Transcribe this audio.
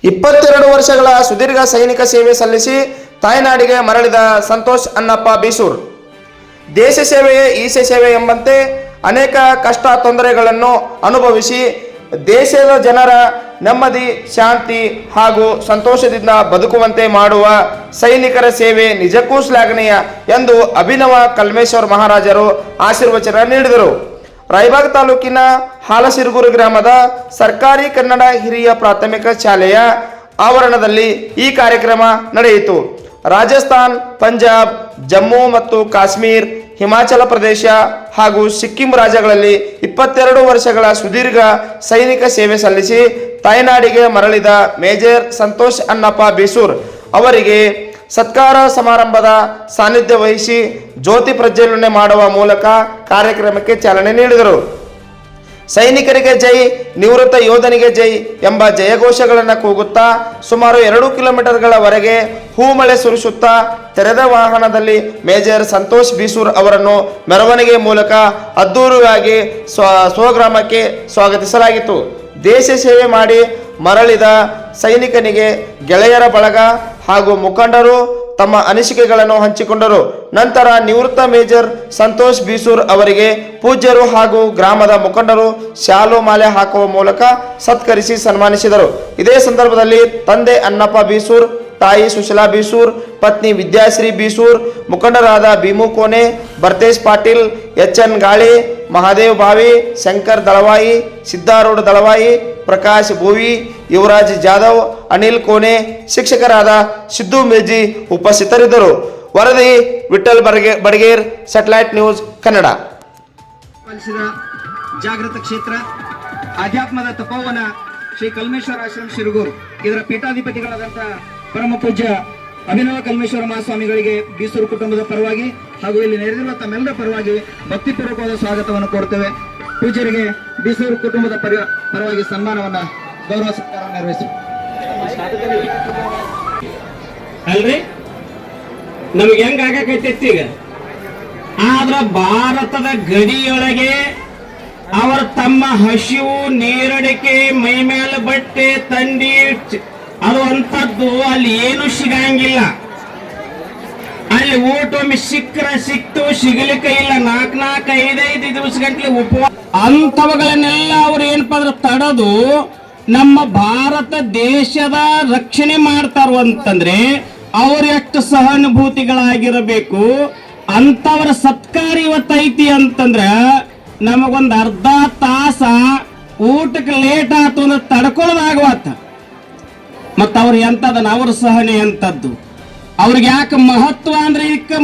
22 ವರ್ಷಗಳ ಸುದೀರ್ಘ ಸೈನಿಕ ಸೇವೆ ಸಲ್ಲಿಸಿ ತಾಯ್ನಾಡಿಗೆ ಮರಳಿದ ಸಂತೋಷ್ ಅನ್ನಪ್ಪ ಬೀಸೂರ್. ದೇಶ ಸೇವೆಯೇ ಈಶ ಸೇವೆ ಎಂಬಂತೆ ಅನೇಕ ಕಷ್ಟ ತೊಂದರೆಗಳನ್ನು ಅನುಭವಿಸಿ ದೇಶದ ಜನರ ನೆಮ್ಮದಿ, ಶಾಂತಿ ಹಾಗೂ ಸಂತೋಷದಿಂದ ಬದುಕುವಂತೆ ಮಾಡುವ ಸೈನಿಕರ ಸೇವೆ ನಿಜಕ್ಕೂ ಶ್ಲಾಘನೀಯ ಎಂದು ಅಭಿನವ ಕಲ್ಮೇಶ್ವರ ಮಹಾರಾಜರು ಆಶೀರ್ವಚನ ನೀಡಿದರು. ರಾಯಬಾಗ್ ತಾಲೂಕಿನ ಹಾಲಸಿರುಗೂರು ಗ್ರಾಮದ ಸರ್ಕಾರಿ ಕನ್ನಡ ಹಿರಿಯ ಪ್ರಾಥಮಿಕ ಶಾಲೆಯ ಆವರಣದಲ್ಲಿ ಈ ಕಾರ್ಯಕ್ರಮ ನಡೆಯಿತು. ರಾಜಸ್ಥಾನ್, ಪಂಜಾಬ್, ಜಮ್ಮು ಮತ್ತು ಕಾಶ್ಮೀರ್, ಹಿಮಾಚಲ ಪ್ರದೇಶ ಹಾಗೂ ಸಿಕ್ಕಿಂ ರಾಜ್ಯಗಳಲ್ಲಿ 22 ವರ್ಷಗಳ ಸುದೀರ್ಘ ಸೈನಿಕ ಸೇವೆ ಸಲ್ಲಿಸಿ ತಾಯ್ನಾಡಿಗೆ ಮರಳಿದ ಮೇಜರ್ ಸಂತೋಷ್ ಅನ್ನಪ್ಪ ಬೀಸೂರ್ ಅವರಿಗೆ ಸತ್ಕಾರ ಸಮಾರಂಭದ ಸಾನ್ನಿಧ್ಯ ವಹಿಸಿ ಜ್ಯೋತಿ ಪ್ರಜ್ವಲನೆ ಮಾಡುವ ಮೂಲಕ ಕಾರ್ಯಕ್ರಮಕ್ಕೆ ಚಾಲನೆ ನೀಡಿದರು. ಸೈನಿಕರಿಗೆ ಜೈ, ನಿವೃತ್ತ ಯೋಧನಿಗೆ ಜೈ ಎಂಬ ಜಯಘೋಷಗಳನ್ನು ಕೂಗುತ್ತಾ ಸುಮಾರು 2 ಕಿಲೋಮೀಟರ್ಗಳವರೆಗೆ ಹೂಮಳೆ ಸುರಿಸುತ್ತಾ ತೆರೆದ ವಾಹನದಲ್ಲಿ ಮೇಜರ್ ಸಂತೋಷ್ ಬೀಸೂರ್ ಅವರನ್ನು ಮೆರವಣಿಗೆ ಮೂಲಕ ಅದ್ದೂರಿಯಾಗಿ ಸ್ವಗ್ರಾಮಕ್ಕೆ ಸ್ವಾಗತಿಸಲಾಗಿತ್ತು. ದೇಶ ಸೇವೆ ಮಾಡಿ ಮರಳಿದ ಸೈನಿಕನಿಗೆ ಗೆಳೆಯರ ಬಳಗ ಹಾಗೂ ಮುಖಂಡರು ತಮ್ಮ ಅನಿಸಿಕೆಗಳನ್ನು ಹಂಚಿಕೊಂಡರು. ನಂತರ ನಿವೃತ್ತ ಮೇಜರ್ ಸಂತೋಷ್ ಬೀಸೂರ್ ಅವರಿಗೆ ಪೂಜ್ಯರು ಹಾಗೂ ಗ್ರಾಮದ ಮುಖಂಡರು ಶಾಲು ಮಾಲೆ ಹಾಕುವ ಮೂಲಕ ಸತ್ಕರಿಸಿ ಸನ್ಮಾನಿಸಿದರು. ಇದೇ ಸಂದರ್ಭದಲ್ಲಿ ತಂದೆ ಅನ್ನಪ್ಪ ಬೀಸೂರ್, ತಾಯಿ ಸುಶೀಲಾ ಬೀಸೂರ್, ಪತ್ನಿ ವಿದ್ಯಾಶ್ರೀ ಬೀಸೂರ್, ಮುಖಂಡರಾದ ಭೀಮು ಕೋನೆ, ಭರ್ತೇಶ್ ಪಾಟೀಲ್, ಎಚ್.ಎನ್. ಗಾಳಿ, ಮಹಾದೇವ್ ಭಾವಿ, ಶಂಕರ್ ದಳವಾಯಿ, ಸಿದ್ದಾರೂಢ ದಳವಾಯಿ, ಪ್ರಕಾಶ್ ಭೂವಿ, ಯುವರಾಜ್ ಜಾಧವ್, ಅನಿಲ್ ಕೋನೆ, ಶಿಕ್ಷಕರಾದ ಸಿದ್ದು ಮೇಜಿ ಉಪಸ್ಥಿತರಿದ್ದರು. ವರದಿ ವಿಠಲ್ ಬಡಗೇರ್, ಸ್ಯಾಟಲೈಟ್ ನ್ಯೂಸ್ ಕನ್ನಡ. ಜಾಗೃತ ಕ್ಷೇತ್ರ ಆಧ್ಯಾತ್ಮದ ತಪೋವನ ಶ್ರೀ ಕಲ್ಮೇಶ್ವರ ಆಶ್ರಮ ಶಿರಗೂರು ಇದರ ಪೀಠಾಧಿಪತಿಗಳಾದಂತಹ ಪರಮ ಪೂಜ್ಯ ಅಭಿನವ ಕಲ್ಮೇಶ್ವರ ಮಹಾಸ್ವಾಮಿಗಳಿಗೆ ಬೀಸೂರು ಕುಟುಂಬದ ಪರವಾಗಿ ಹಾಗೂ ಇಲ್ಲಿ ನೆರೆದಿರುವ ತಮ್ಮೆಲ್ಲರ ಪರವಾಗಿ ಭಕ್ತಿಪೂರ್ವಕವಾದ ಸ್ವಾಗತವನ್ನು ಕೋರುತ್ತೇವೆ. ಪೂಜ್ಯರಿಗೆ ಬೀಸೂರು ಕುಟುಂಬದ ಪರವಾಗಿ ಸನ್ಮಾನವನ್ನ ಗೌರವ ಸತ್ಕಾರ ನೆರವೇರಿಸಿ. ಅಲ್ರಿ ನಮ್ಗೆ ಹೆಂಗಾಗೈತಿ ಈಗ, ಆದ್ರ ಭಾರತದ ಗಡಿಯೊಳಗೆ ಅವರ ತಮ್ಮ ಹಸಿವು, ನೀರಡಿಕೆ, ಮೈ ಮೇಲೆ ಬಟ್ಟೆ, ತಂಡಿ ಅದು ಅಂತದ್ದು ಅಲ್ಲಿ ಏನು ಸಿಗಂಗಿಲ್ಲ. ಅಲ್ಲಿ ಊಟ ಒಮ್ಮೆ ಸಿಕ್ತು, ಸಿಗಲಿಕ್ಕೆ ಇಲ್ಲ. 4-5 ದಿವಸ ಗಂಟಲೆ ಉಪವಾಸ. ಅಂತವುಗಳನ್ನೆಲ್ಲ ಅವ್ರು ಏನಪ್ಪಾ ಅಂದ್ರೆ ತಡೆದು ನಮ್ಮ ಭಾರತ ದೇಶದ ರಕ್ಷಣೆ ಮಾಡ್ತಾರು ಅಂತಂದ್ರೆ ಅವ್ರು ಎಷ್ಟು ಸಹಾನುಭೂತಿಗಳಾಗಿರಬೇಕು. ಅಂತವರ ಸತ್ಕಾರ ಇವತ್ತೈತಿ ಅಂತಂದ್ರ ನಮಗೊಂದು ಅರ್ಧ ತಾಸ ಊಟಕ್ಕೆ ಲೇಟ್ ಆಯ್ತು ಅಂದ್ರೆ ತಡ್ಕೊಳ್ಳೋದಾಗವತ್ತ. ಮತ್ತ ಅವ್ರು ಎಂತದನ್ನ ಅವ್ರ ಸಹನೆ ಎಂತದ್ದು, ಅವ್ರಿಗೆ ಯಾಕೆ ಮಹತ್ವ ಅಂದ್ರೆ ಇದಕ್ಕೆ